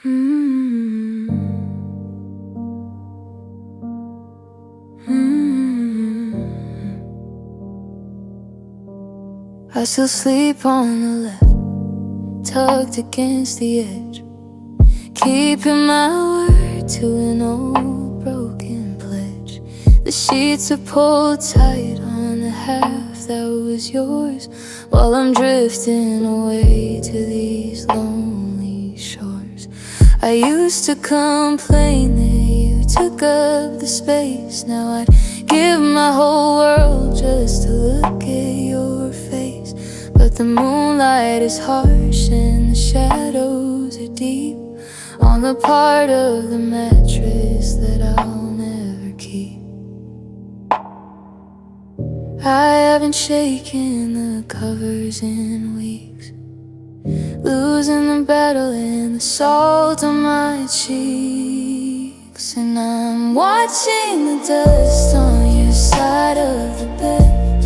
Mm. Mm. I still sleep on the left, tucked against the edge, keeping my word to an old broken pledge. The sheets are pulled tight on the half that was yours, while I'm drifting away to these lonely shores. I used to complain that you took up the space. Now I'd give my whole world just to look at your face. But the moonlight is harsh and the shadows are deep on the part of the mattress that I'll never keep. I haven't shaken the covers in weeks, losing the battle in the salt on my cheeks. And I'm watching the dust on your side of the bed,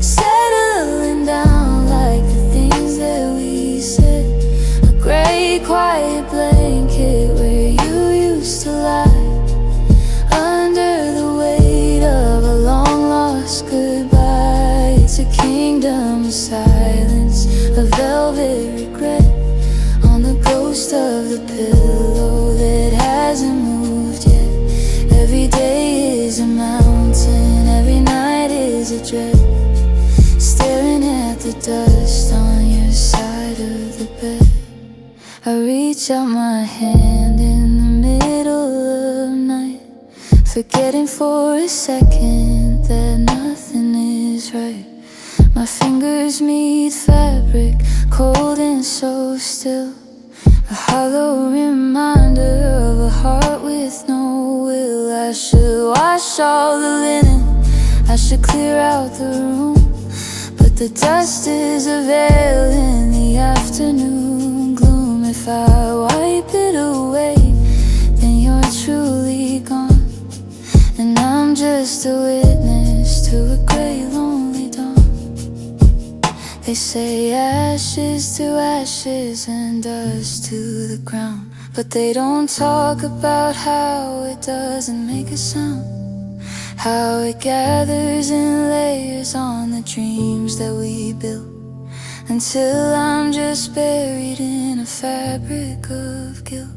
settling down like the things that we said. A gray quiet blanket where you used to lie, under the weight of a long lost goodbye. It's a kingdom of silence, a velvet regret on the ghost of the pillow that hasn't moved yet. Every day is a mountain, every night is a dread, staring at the dust on your side of the bed. I reach out my hand in the middle of night, forgetting for a second that nothing is right. My fingers meet fabric, cold and so still, a hollow reminder of a heart with no will. I should wash all the linen, I should clear out the room, but the dust is a veil in the afternoon gloom. If I wipe it away, then you're truly gone, and I'm just a witness to a gray, lonely dawn. They say ashes to ashes and dust to the ground, but they don't talk about how it doesn't make a sound, how it gathers in layers on the dreams that we built, until I'm just buried in a fabric of guilt.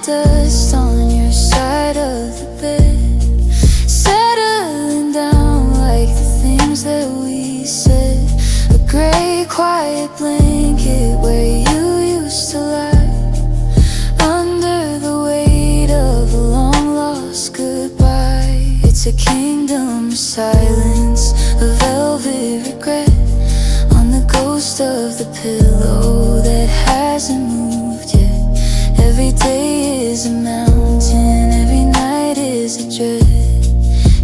Dust on your side of the bed, settling down like the things that we said. A gray quiet blanket where you used to lie, under the weight of a long lost goodbye. It's a kingdom of silence, a velvet regret on the ghost of the pillow that hasn't moved yet. Every day is a mountain, every night is a dread,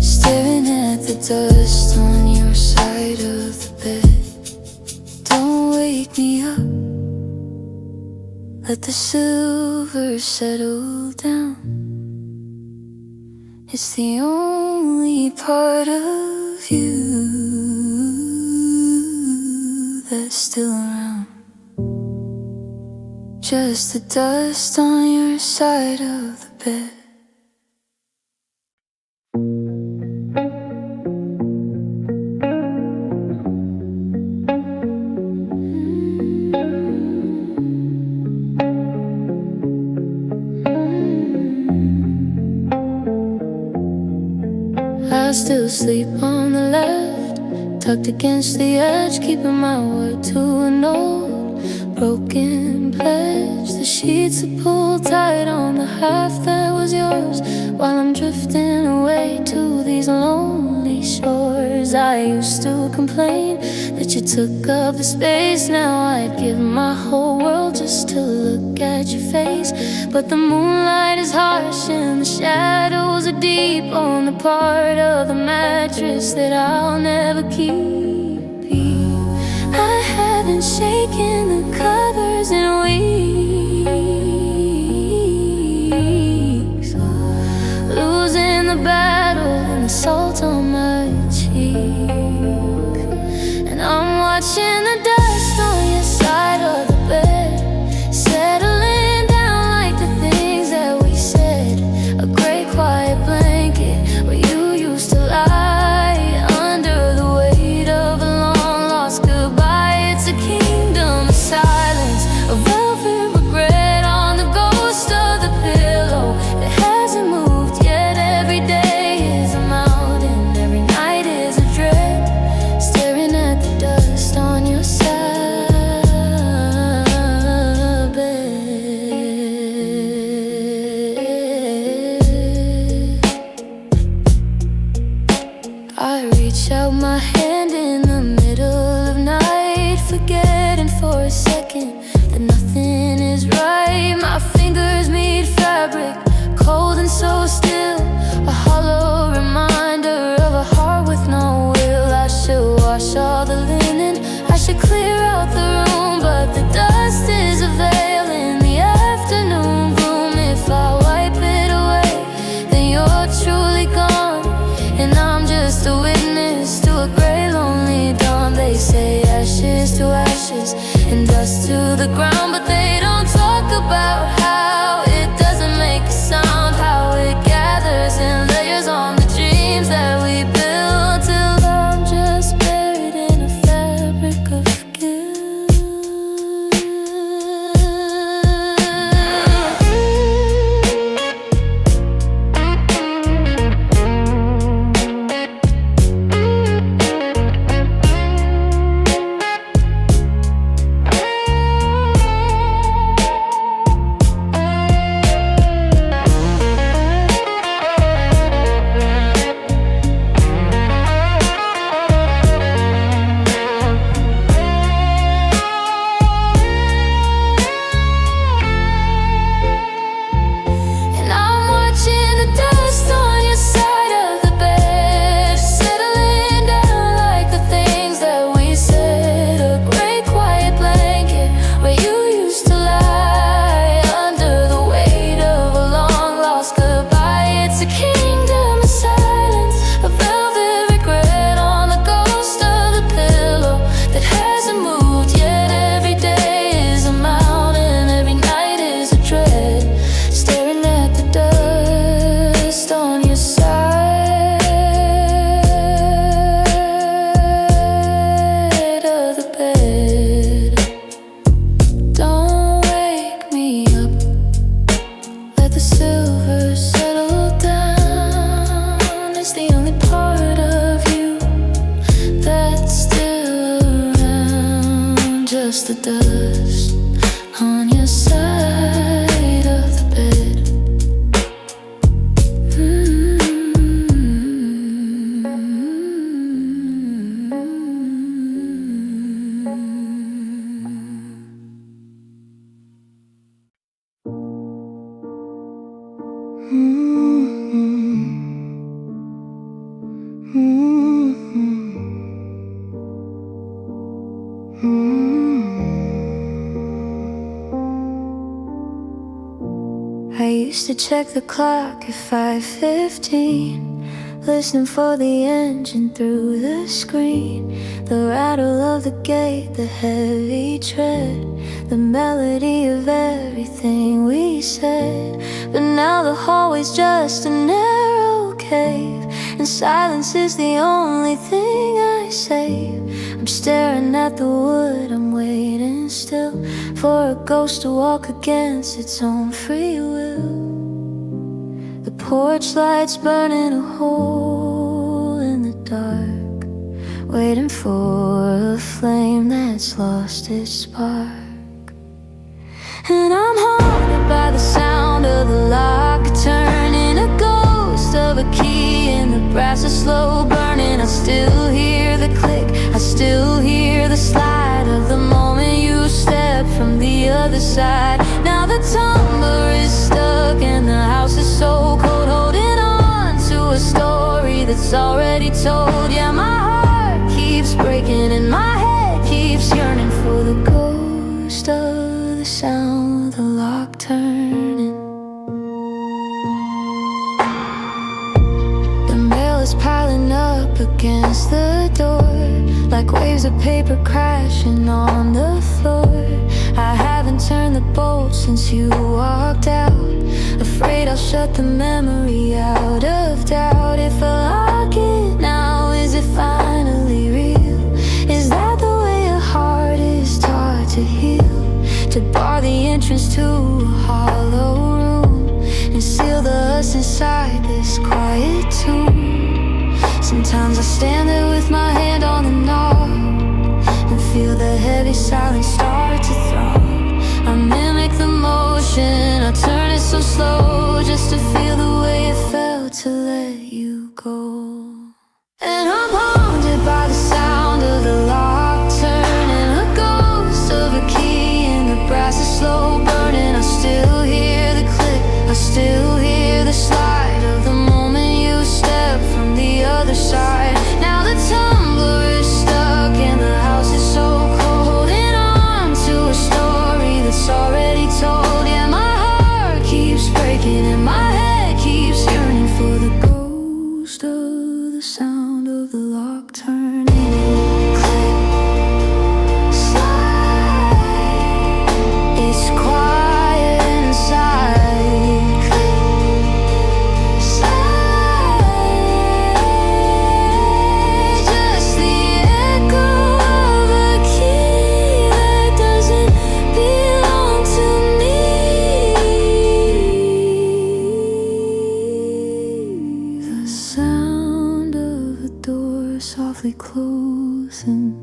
staring at the dust on your side of the bed. Don't wake me up, let the silver settle down. It's the only part of you that's still around. Just the dust on your side of the bed. I still sleep on the left, tucked against the edge, keeping my word to an old broken pledge. The sheets are pulled tight on the half that was yours, while I'm drifting away to these lonely lonely shores. I used to complain that you took up the space. Now I'd give my whole world just to look at your face. But the moonlight is harsh and the shadows are deep on the part of the mattress that I'll never keep. I haven't shaken the covers in weeks, losing the battle and the salt on my cheek. And I'm watching the dust on your side of the bed, settling down like the things that we said. A great quiet blanket where you used to lie under the weight of a long lost goodbye. It's a kingdom of silence, a velvet regret on the ghost of the pillow that hasn't moved yet. Every day is a mountain, every night is a dread, staring at the dust on your side bed. I reach out my hand in the middle of night, forgetting for a second that nothing is right. My fingers meet fabric, cold and so still, a hollow reminder of a heart with no will. I should wash all the linen, I should clear out the room, but the dust is a veil in the afternoon gloom. If I wipe it away, then you're truly gone, and I'm just a witness to a gray, lonely dawn. They say ashes to ashes and dust to the ground, but they don't talk about how it doesn't make a sound, how it gathers in layers on the dreams that we built, till I'm just buried in a fabric of guilt. And I'm watching the dust on your side of the bed, settling down like the things that we said. A great quiet blanket where you used to lie under the weight of a long lost goodbye. It's a kingdom of silence, a velvet regret on the ghost of the pillow that hasn't moved yet. Every day is a mountain, every night is a dread, staring at the dust on your side of the bed. Don't wake me up, let the silver settle down. It's the only part of you that's still around, just the dust on your side of the bed. I used to check the clock at 5:15, listening for the engine through the screen, the rattle of the gate, the heavy tread, the melody of everything we said. But now the hallway's just a narrow cave, and silence is the only thing I save. I'm staring at the wood, I'm waiting still for a ghost to walk against its own free will. The porch light's burning a hole in the dark, waiting for a flame that's lost its spark. And I'm haunted by the sound of the lock turning, a ghost of a key in the brass is slow burning. burning. I still hear the click, I still hear the slide of the moment you step from the other side. Now the tumbler is stuck and the house is so cold, holding on to a story that's already told. Yeah, my heart keeps breaking and my head keeps yearning for the ghost of the sound of the lock turning. The mail is piling up against the door, like waves of paper crashing on the floor. I haven't turned the bolt since you walked out, afraid I'll shut the memory out of doubt. If I lock it now, is it finally real? Is that the way a heart is taught to heal? To bar the entrance to a hollow room and seal the us inside this quiet tomb. Sometimes I stand there with my hand on the knob and feel the heavy silence start to throb. I mimic the motion, I turn it so slow, just to feel the way it felt to let you go. And I'm haunted by the sound of the lock turning, a ghost of a key and the brass is slow burning. I still hear the click, I still hear the slide of the moment you step from the other side. Now the tumbler is stuck and the house is so cold, holding on to a story that's already told. Yeah, my heart keeps breaking and my head keeps yearning for the ghost of the sound of the lock turning. Click, slide, it's quiet inside. Click, slide, just the echo of a key that doesn't belong to me. The sound of a door softly closing.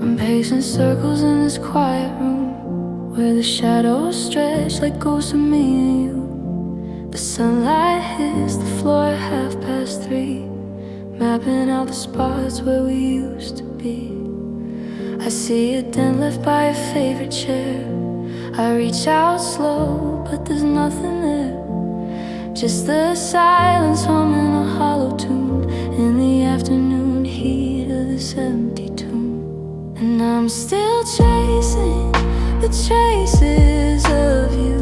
I'm pacing circles in this quiet room where the shadows stretch like ghosts of me and you. The sunlight hits the floor at 3:30, mapping out the spots where we used to be. I see a dent left by a favorite chair. I reach out slow, but there's nothing there, just the silence humming a hollow tune in the afternoon heat of this empty tomb. And I'm still chasing the traces of you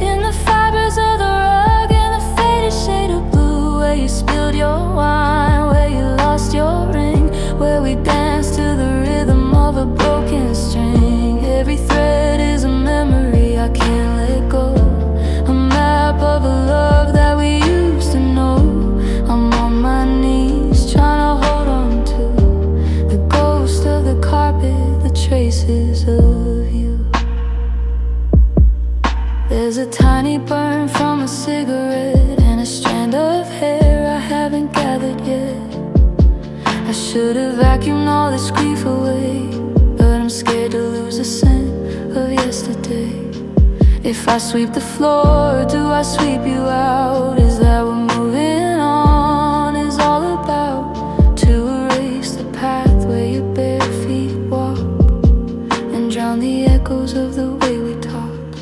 in the fibers of the rug and the faded shade of blue, where you spilled your wine, where you lost your ring, where we danced to the rhythm of a broken string. Every thread is a memory I can't let go, a map of a love that we used to know. I'm on my knees trying to hold on to the ghost of the carpet, the traces of you. There's a tiny burn from a cigarette and a strand of hair I haven't gathered yet. I should have vacuumed all this grief away, but I'm scared to lose the scent of yesterday. If I sweep the floor, do I sweep you out? Is that what moving on is all about? To erase the path where your bare feet walk and drown the echoes of the way we talked.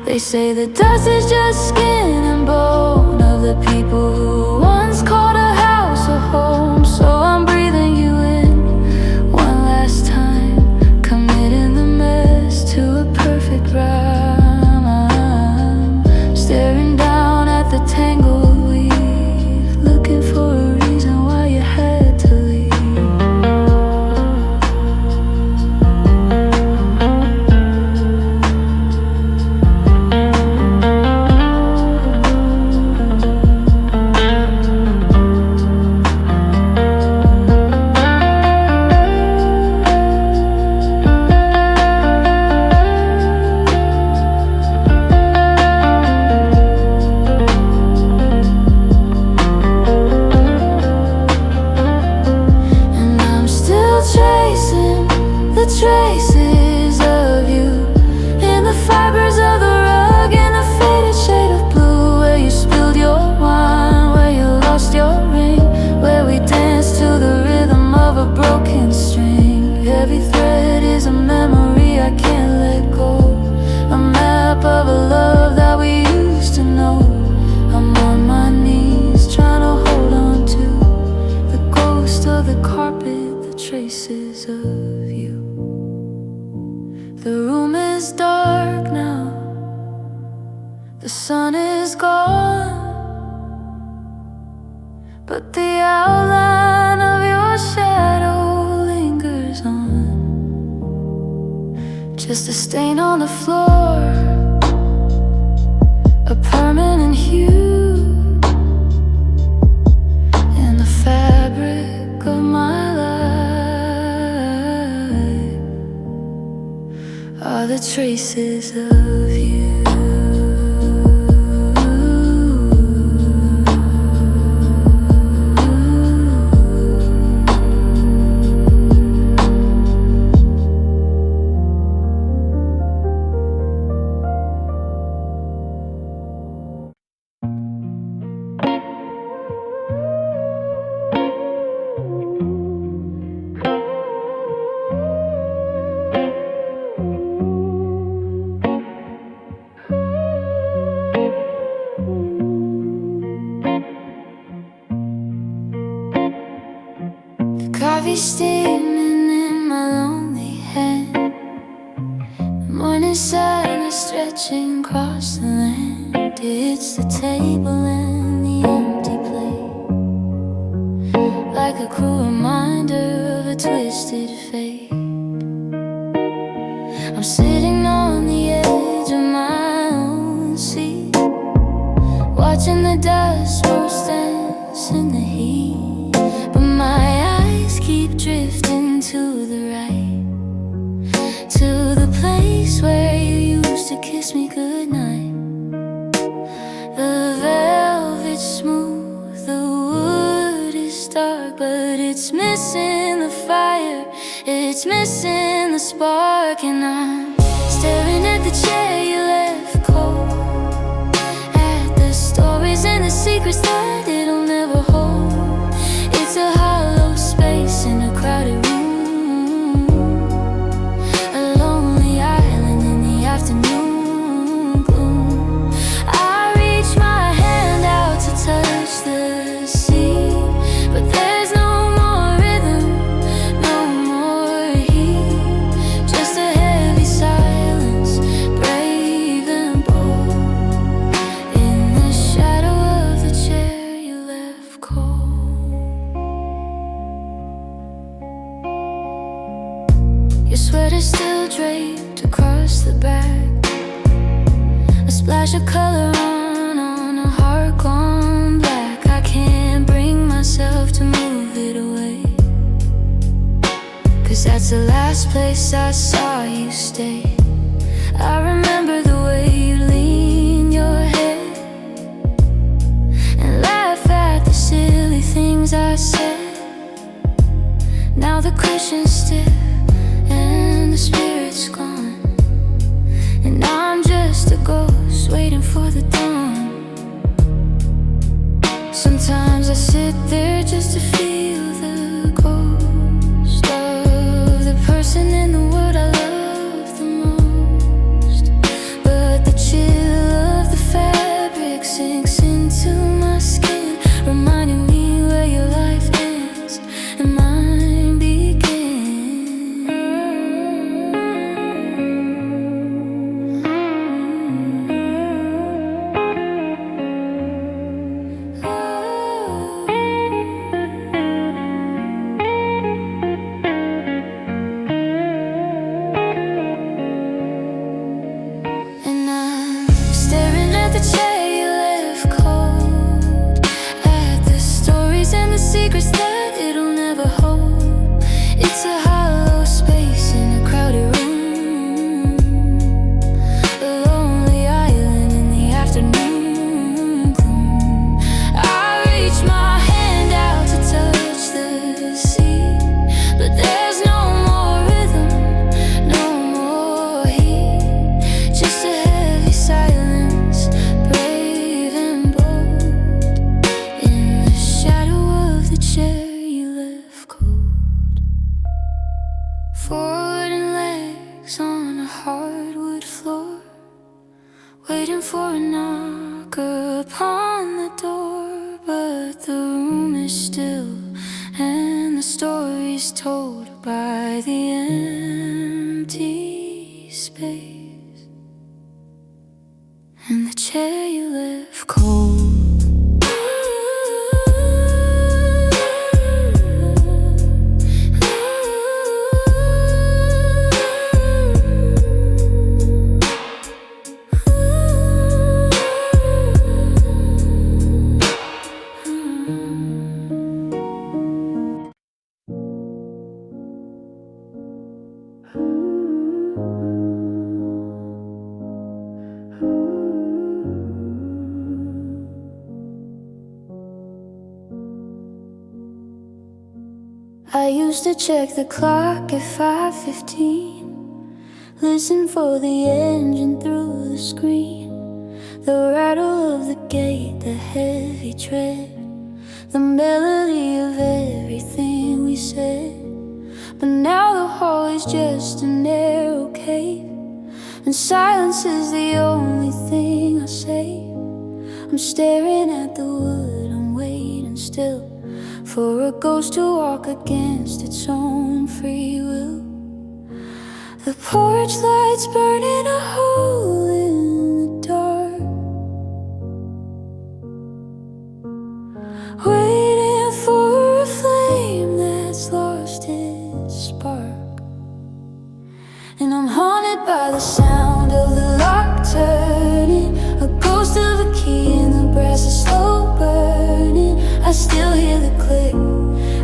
They say the dust is just skin and bone of the people who once called a house a home. So I'm breathing you in one last time, committing the mess to a perfect rhyme. I'm staring down at the tangled weave, looking for a reason why you had to leave. but the outline of your shadow lingers on, just a stain on the floor, a permanent hue in the fabric of my life are the traces of you. Coffee steaming in my lonely hand, the morning sun is stretching across the land. It's the table and the empty plate, like a cruel reminder of a twisted fate. I'm sitting on the edge of my own seat, watching the dust roast dance in the heat, but my eyes keep drifting to the right, to the place where you used to kiss me goodnight. The velvet's smooth, the wood is dark, but it's missing the fire, it's missing the spark. And I'm staring at the chair you left cold, at the stories and the secrets that it'll never hold. It's a hollow space in a crowded room, a lonely island in the afternoon gloom. I reach my hand out to touch the sea, but there's no more rhythm, no more heat, just a heavy silence, brave and bold, in the shadow of the chair you left cold. Your sweater still draped across the back, a splash of color on a heart gone black. I can't bring myself to move it away, 'cause that's the last place I saw you stay. I remember the way you lean your head and laugh at the silly things I said. Now the cushion's stiff and the spirit's gone, and I'm just a ghost waiting for the dawn. Sometimes I sit there just to feel the ghost of the person in the world I love the most. But the chill of the fabric sinks into my skin, reminding me where your life ends and mine begins. And I'm staring at the chair you left cold, at the stories and the secrets that it'll never hold. It's a hollow space in a crowded room, a lonely island in the afternoon gloom. I reach my hand out to touch the sea, but there's no more rhythm, no more heat, just a heavy silence, brave and bold, in the shadow of the chair you left cold. Four wooden legs on a hardwood floor, waiting for a knock upon the door. But the room is still and the story's told by the empty space and the chair you left cold. I used to check the clock at 5:15, listen for the engine through the screen, the rattle of the gate, the heavy tread, the melody of everything we said. But now the hallway's just a narrow cave, and silence is the only thing I say. I'm staring at the wood, I'm waiting still for a ghost to walk against its own free will. The porch lights burning a hole in the dark, waiting for a flame that's lost its spark. And I'm haunted by the sound of the lock turning, a ghost of a key in the brass is slow burning. I still hear the click,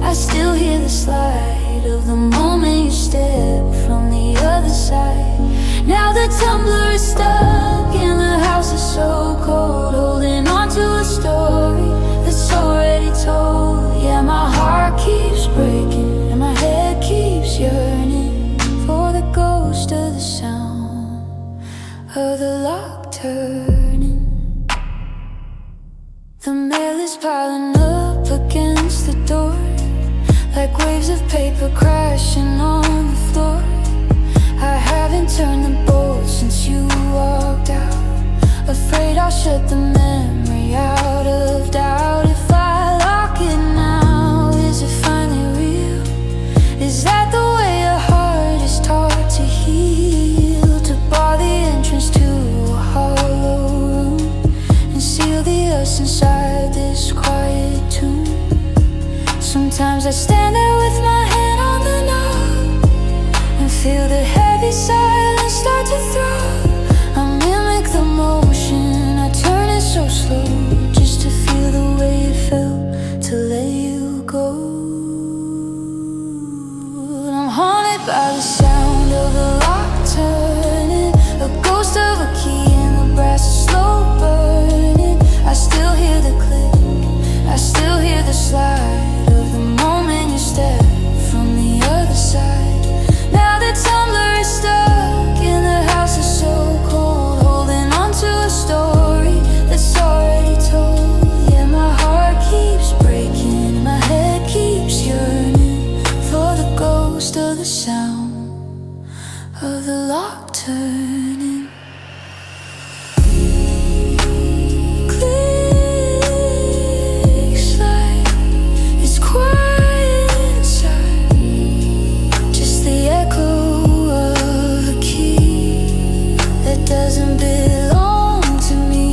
I still hear the slide of the moment you step from the other side. Now the tumbler is stuck and the house is so cold, holding on to a story that's already told. Yeah, my heart keeps breaking and my head keeps yearning for the ghost of the sound of the lock turning. The mail is piling up against the door, like waves of paper crashing on the floor. I haven't turned the bolt since you walked out, afraid I'll shut the memory out of doubt. If I lock it now, is it finally real? Is that the way a heart is taught to heal? To bar the entrance to a hollow room and seal the us inside this quiet tomb. Sometimes I stand there with my hand on the knob and feel the heavy silence start to throb. I mimic the motion, I turn it so slow, just to feel the way it felt to let you go. And I'm haunted by the sound of the lock turning, a ghost of a key in the brass is slow burning. I still hear the click, I still hear the slide of the moment you step from the other side. Now the tumbler is stuck and the house is so cold, holding on to a story that's already told. Yeah, my heart keeps breaking, my head keeps yearning for the ghost of the sound of the lock turning. Doesn't belong to me.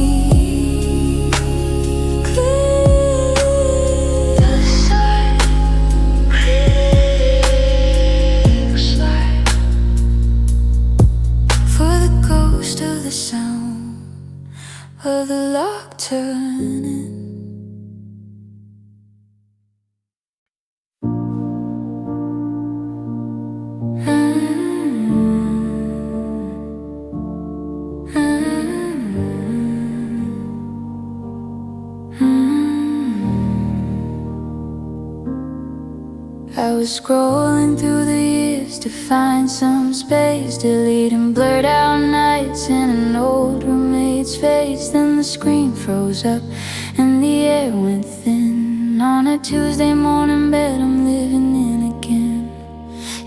Click the side, click slide for the ghost of the sound of the lock turning. I was scrolling through the years to find some space, deleting blurred out nights and an old roommate's face. Then the screen froze up and the air went thin. On a Tuesday morning bed I'm living in again.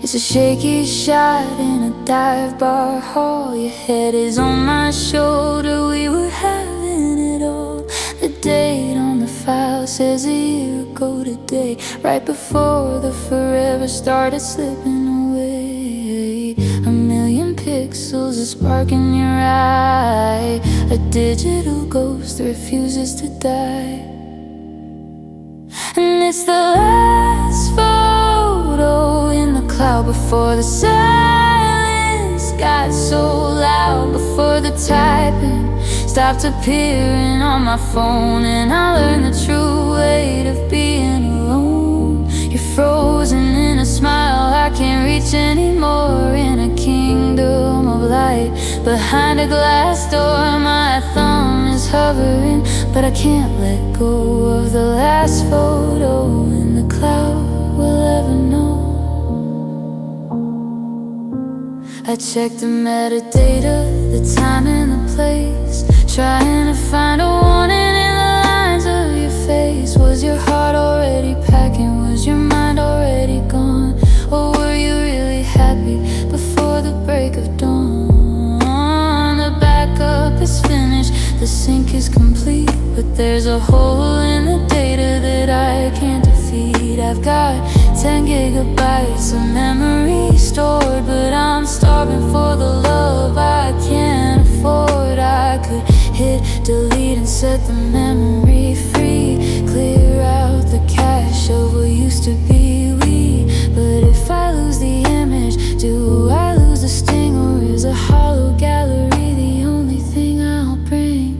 It's a shaky shot in a dive bar hall. Your head is on my shoulder, we were having it all. The date on the file says a year ago today, right before the forever started slipping away. A million pixels, a spark in your eye, a digital ghost that refuses to die. And it's the last photo in the cloud before the silence got so loud, before the typing stopped appearing on my phone. And I learned the true weight of being alone. You're frozen in a smile I can't reach anymore, in a kingdom of light behind a glass door. My thumb is hovering, but I can't let go of the last photo in the cloud we'll ever know. I checked the metadata, the time and the place, trying to find a warning in the lines of your face. Was your heart already packing? Was your mind already gone? Or were you really happy before the break of dawn? The backup is finished, the sync is complete, but there's a hole in the data that I can't defeat. I've got 10 gigabytes of memory stored, but I'm starving for the love I can't afford. I could hit delete and set the memory free, clear out the cache of what used to be we. But if I lose the image, do I lose the sting? Or is a hollow gallery the only thing I'll bring?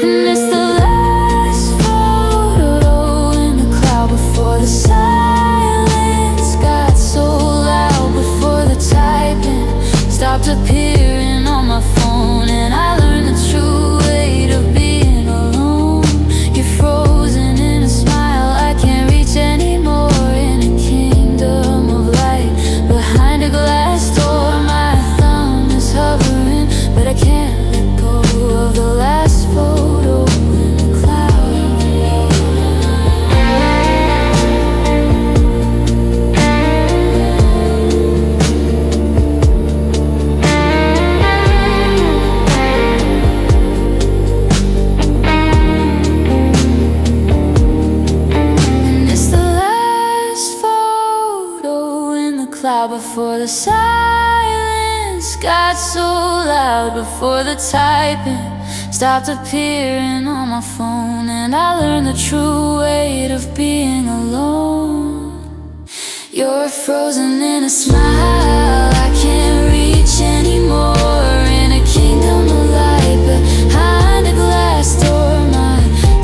And it's the last photo in the cloud before the silence got so loud, before the typing stopped appearing on my phone, and I learned the true weight of being alone. You're frozen in a smile I can't reach anymore, in a kingdom of light behind a glass door. My thumb is hovering, but I can't let go of the last photo in the cloud. And it's the last photo in the cloud before the silence got so loud, before the typing stopped appearing on my phone, and I learned the true weight of being alone. You're frozen in a smile I can't reach anymore, in a kingdom of light behind a glass door. My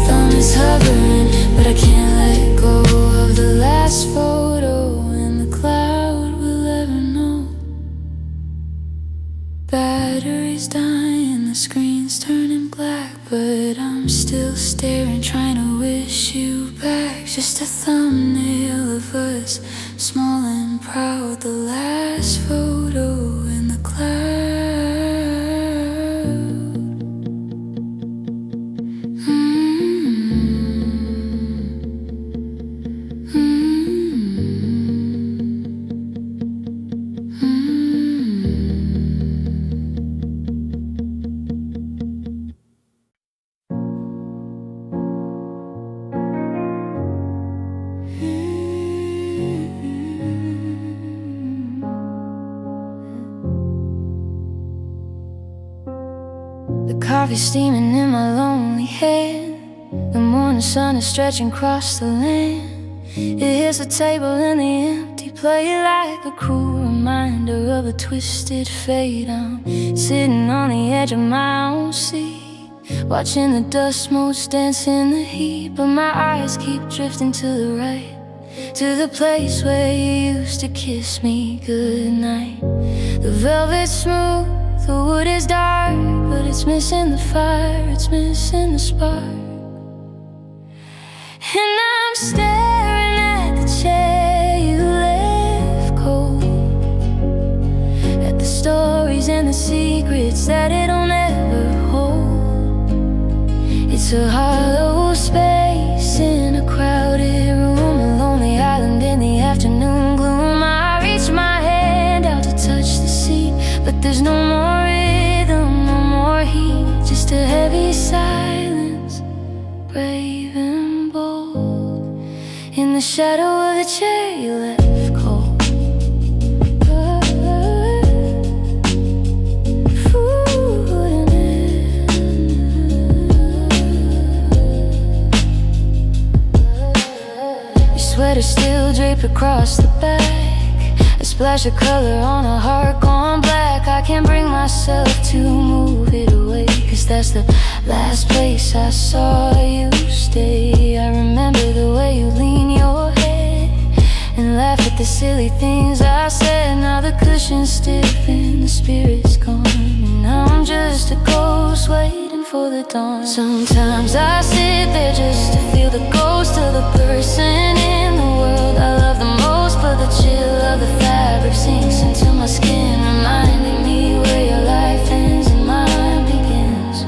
thumb is hovering, but I can't let go of the last photo in the cloud we'll ever know. Batteries dying, the screen's turning black, but I'm still staring, trying to wish you back. Just a thumbnail of us, small and proud, the last photo in the cloud. The coffee steaming in my lonely head, the morning sun is stretching across the land. It hits the table and the empty plate like a cruel reminder of a twisted fate. I'm sitting on the edge of my own seat, watching the dust motes dance in the heat, but my eyes keep drifting to the right, to the place where you used to kiss me goodnight. The velvet's smooth, the wood is dark, but it's missing the fire, it's missing the spark. And I'm staring at the chair you left cold, at the stories and the secrets that it'll never hold. It's a hollow space in a crowded room, a lonely island in the afternoon gloom. I reach my hand out to touch the seat, but there's no more rhythm, no more heat, just a heavy silence, brave and bold, in the shadow of the chair you left cold. Your sweater still draped across the back, a splash of color on a heart gone black. I can't bring myself to move it away, 'cause that's the last place I saw you stay. I remember the way you lean your head and laugh at the silly things I said. Now the cushion's stiff and the spirit's gone, and now I'm just a ghost waiting for the dawn. Sometimes I sit there just to feel the ghost of the person in the world I love the most, of the chill of the fabric sinks into my skin, reminding me where your life ends and mine begins.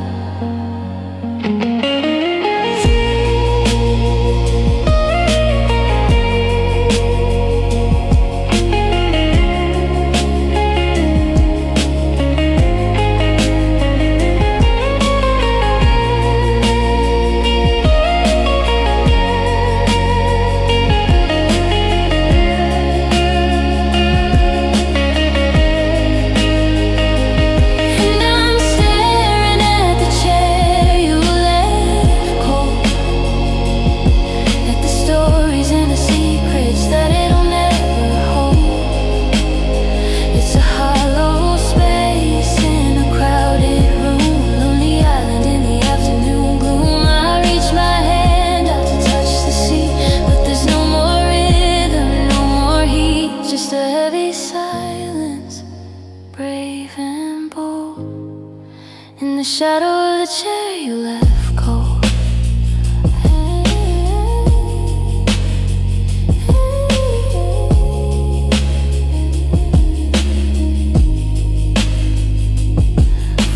In the shadow of the chair you left cold.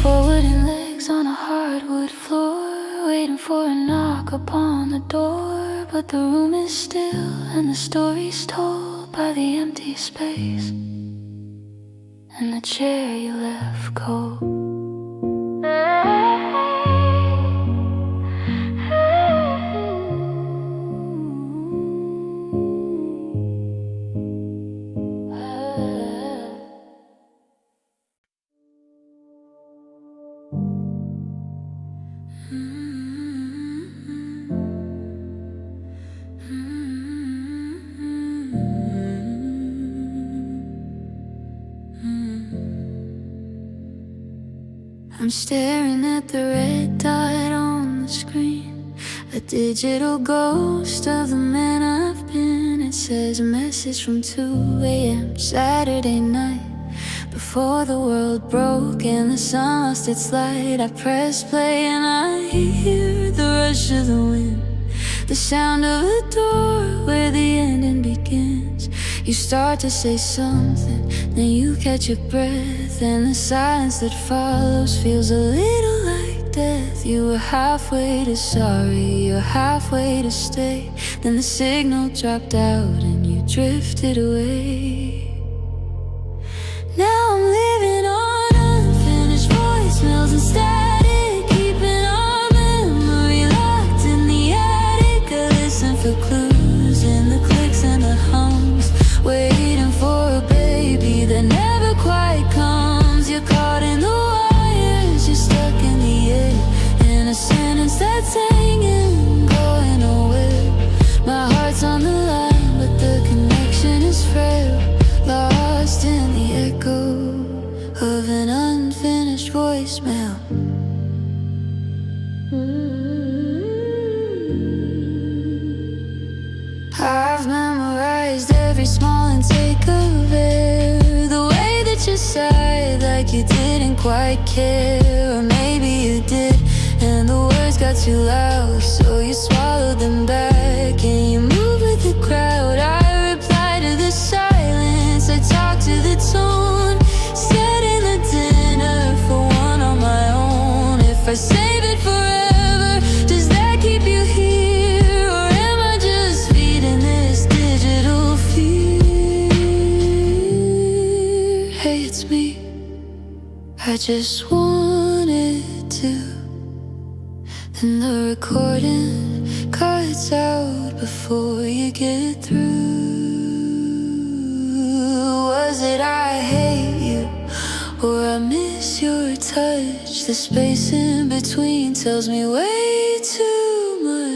Four wooden legs on a hardwood floor, waiting for a knock upon the door. But the room is still and the story's told by the empty space and the chair you left cold. I'm staring at the red dot on the screen, a digital ghost of the man I've been. It says a message from 2 a.m. Saturday night, before the world broke and the sun lost its light. I press play and I hear the rush of the wind, the sound of a door where the ending begins. You start to say something, then you catch your breath, and the silence that follows feels a little like death. You were halfway to sorry, you're halfway to stay, then the signal dropped out and you drifted away. Now I'm living on unfinished voicemails and static, keeping our memory locked in the attic. I listen for clues in the clicks and the hums, waiting for a baby that never quite comes. You're caught in the wires, you're stuck in the air, in a sentence that's hanging, going nowhere. My heart's on the line, but the connection is frail, lost in the echo of an unfinished voicemail. I've memorized every small intake of air, the way that you sighed like you didn't quite care. Or maybe you did, and the words got too loud, so you swallowed them back and you moved with the crowd. I reply to the silence, I talk to the tone, setting the dinner for one on my own. If I save it forever, does that keep you here? Or am I just feeding this digital fear? Hey, it's me, I just wanted to. Then the recording cuts out before you get through. Was it I hate you, or I miss your touch? The space in between tells me way too much.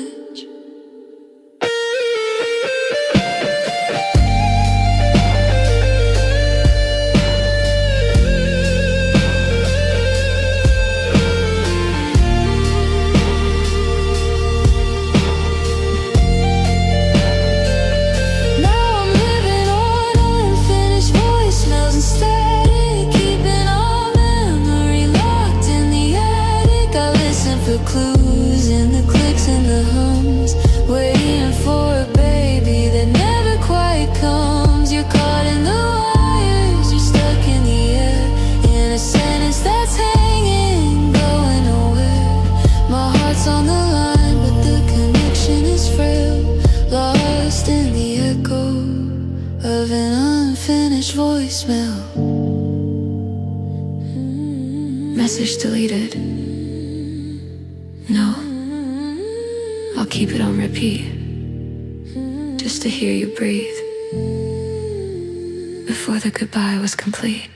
Clues in the clicks and the hum, Message deleted. No, I'll keep it on repeat, just to hear you breathe before the goodbye was complete.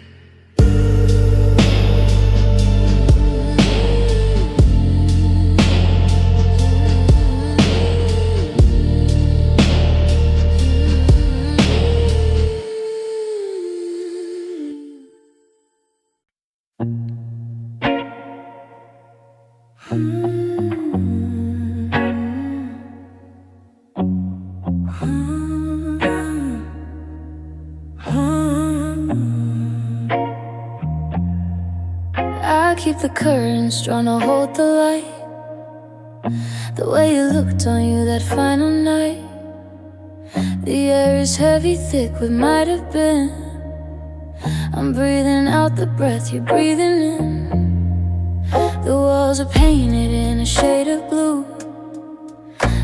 I keep the curtains drawn to hold the light, the way you looked on you that final night. The air is heavy, thick with might have been. I'm breathing out the breath you're breathing in. The walls are painted in a shade of blue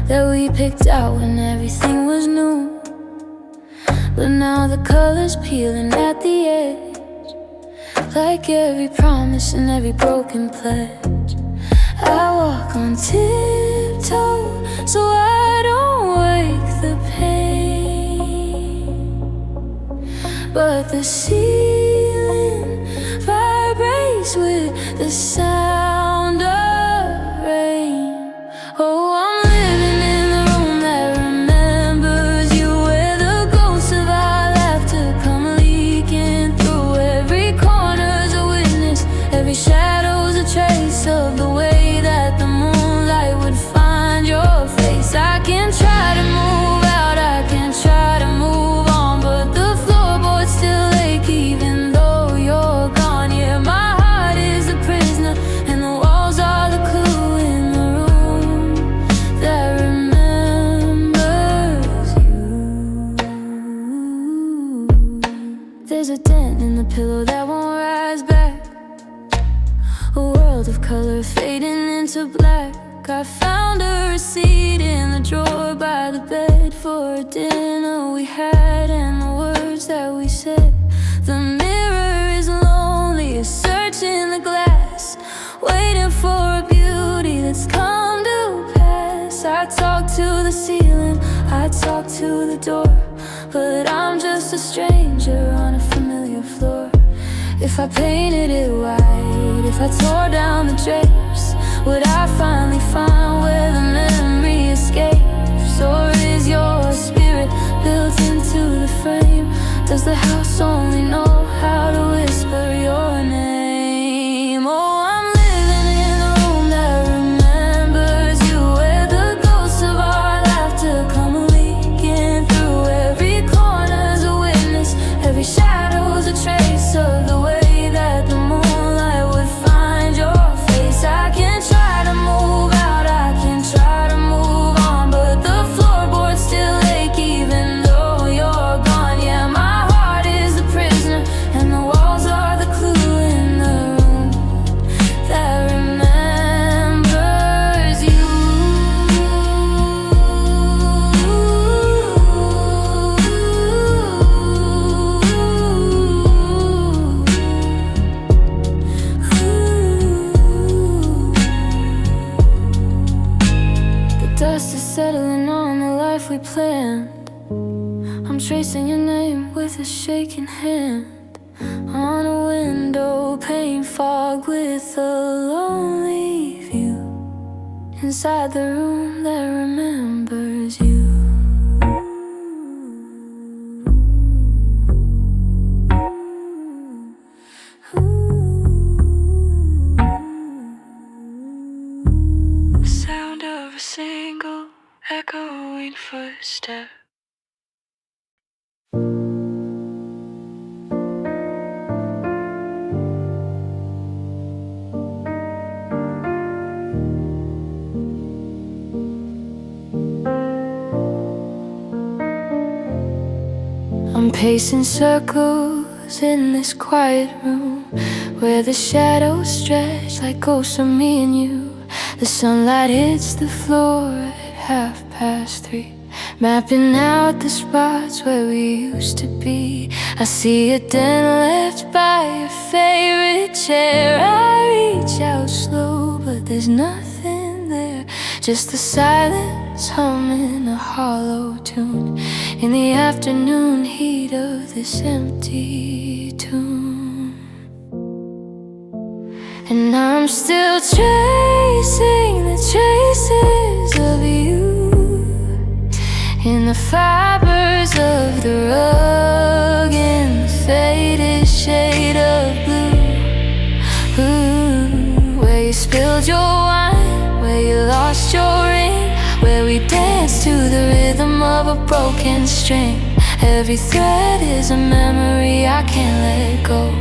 that we picked out when everything was new. But now the color's peeling at the edge, like every promise and every broken pledge. I walk on tiptoe so I don't wake the pain, but the ceiling vibrates with the sound of rain. Oh, I'm living in the room that remembers you, where the ghosts of our laughter come leaking through. Every corner's a witness, every shadow's a trace of the way that the moonlight would find your face. I can try to move out, I can try to move on, but the floorboards still ache even though you're gone. Yeah, my heart is a prisoner and the walls are the clue in the room that remembers you. There's a dent in the pillow that won't rise back, a world of color fading into black. I found a receipt in the drawer by the bed for a dinner we had and the words that we said. The mirror is lonely, searching the glass, waiting for a beauty that's come to pass. I talk to the ceiling, I talk to the door, but I'm just a stranger on a familiar floor. If I painted it white, if I tore down the drapes, would I finally find where the memory escapes? Or is your spirit built into the frame? Does the house only know how to whisper your name? Oh, I'm living in the room that remembers you, where the ghosts of our laughter come leaking through. Every corner's a witness, every shadow's a trace of the way that the moonlight would find your face. I can try to move out, I can try to move on, but the floorboards still ache even though you're gone. Yeah, my heart is the prisoner and the walls are the clue in the room that remembers you. The dust is settling on the life we planned. I'm tracing your name with a shaking hand on a window pane fog with a lonely view inside the room that remembers you. The sound of a single echoing footstep. I'm pacing circles in this quiet room where the shadows stretch like ghosts of me and you. The sunlight hits the floor at 3:30, mapping out the spots where we used to be. I see a dent left by your favorite chair. I reach out slow, but there's nothing there, just the silence humming a hollow tune in the afternoon heat of this empty tomb. And I'm still tracing the traces of you in the fibers of the rug, in the faded shade of blue. Ooh, where you spilled your wine, where you lost your ring, where we danced to the rhythm of a broken string. Every thread is a memory I can't let go,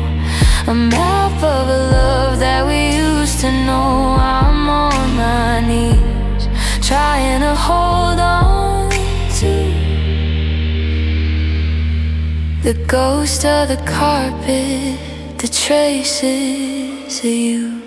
a map of a love that we used to know. I'm on my knees, trying to hold on to the ghost of the carpet, the traces of you.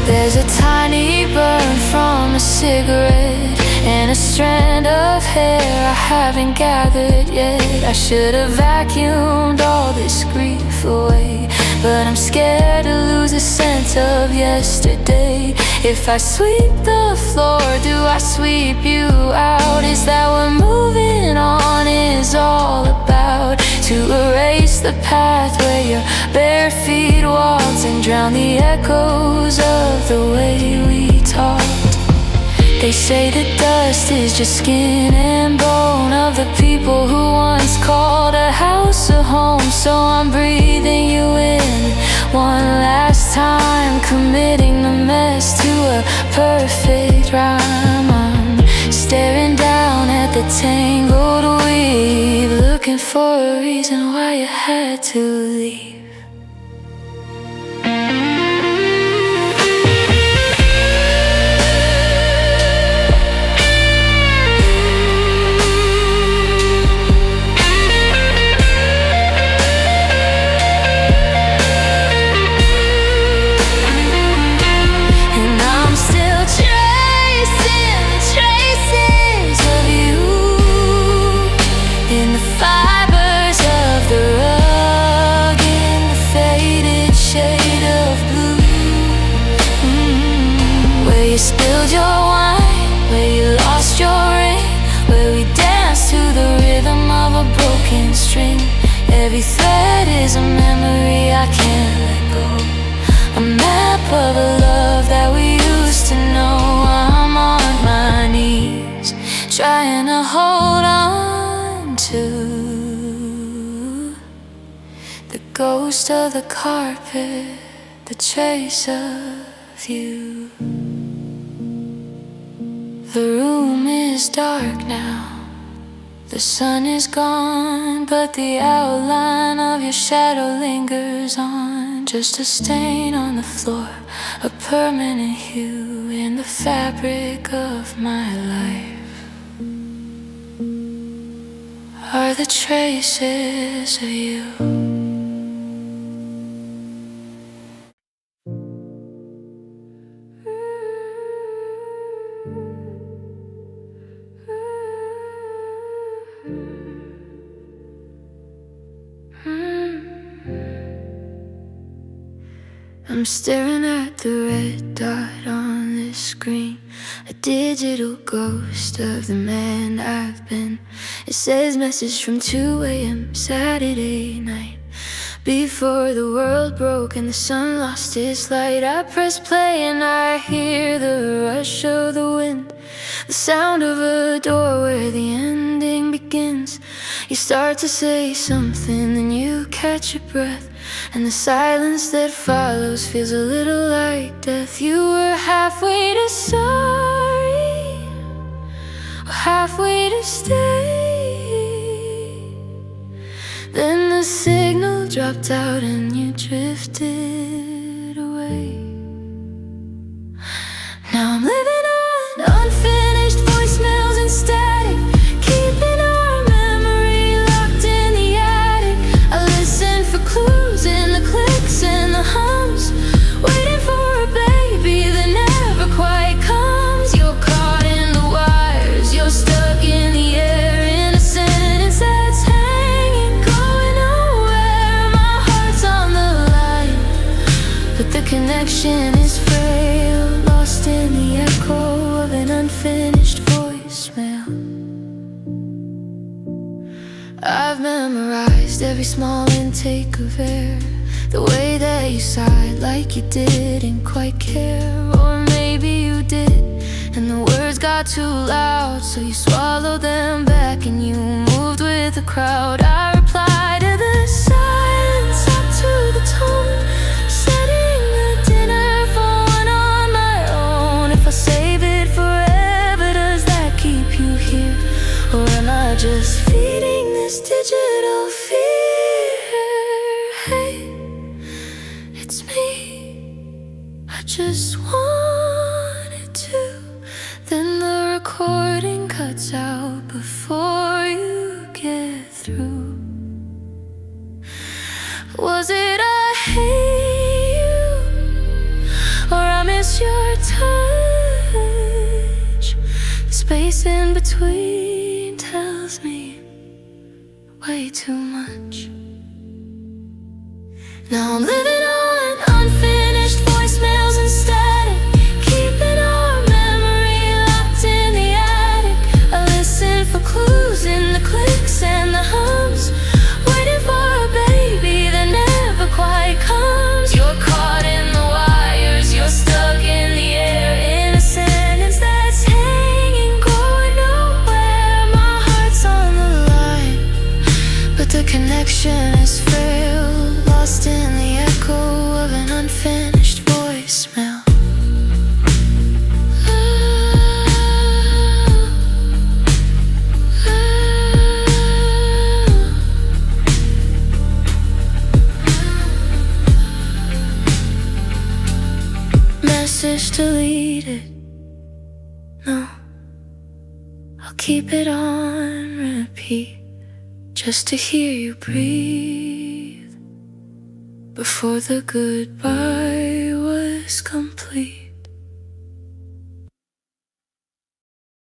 There's a tiny burn from a cigarette and a strand of hair I haven't gathered yet. I should have vacuumed all this grief away, but I'm scared to lose a sense of yesterday. If I sweep the floor, do I sweep you out? Is that what moving on is all about? To erase the path where your bare feet walked and drown the echoes of the way we talked. They say the dust is just skin and bone of the people who once called a house a home. So I'm breathing you in one last time, committing the mess to a perfect rhyme. I'm staring down at the tangled weave, looking for a reason why you had to leave. You spilled your wine, where you lost your ring, where we danced to the rhythm of a broken string. Every thread is a memory I can't let go, a map of a love that we used to know. I'm on my knees, trying to hold on to the ghost of the carpet, the trace of you. The room is dark now, the sun is gone, but the outline of your shadow lingers on. Just a stain on the floor, a permanent hue in the fabric of my life. Are the traces of you. I'm staring at the red dot on the screen, a digital ghost of the man I've been. It says message from 2 a.m. Saturday night, before the world broke and the sun lost its light. I press play and I hear the rush of the wind, the sound of a door where the ending begins. You start to say something, then you catch your breath, and the silence that follows feels a little like death. You were halfway to sorry, or halfway to stay. Then the signal dropped out and you drifted away. Now I'm living on unfinished voicemails and static, keeping our memory locked in the attic. I listen for clues in the clicks and the hums, waiting for a baby that never quite comes. You're caught in connection is frail, lost in the echo of an unfinished voicemail. I've memorized every small intake of air, the way that you sighed like you didn't quite care. Or maybe you did, and the words got too loud, so you swallowed them back and you moved with the crowd. I replied to the silence, up to the tone, setting the dinner for one on my own. If I save it forever, does that keep you here? Or am I just feeding this digital fear? Hey, it's me, I just wanted to. Then the recording cuts out before you get through. Was it I hate you, or I miss your touch? The space in between tells me way too much. Now I'm living on unfinished voicemails and static, keeping our memory locked in the attic. I listen for clues in the clicks and the hums, waiting for a baby that never quite comes. You're caught in the wires, you're stuck in the air, in a sentence that's hanging, going nowhere. My heart's on the line, but the connection is frail, lost in the echo of an unfinished voicemail. Message deleted. No, I'll keep it on repeat, just to hear you breathe before the goodbye was complete.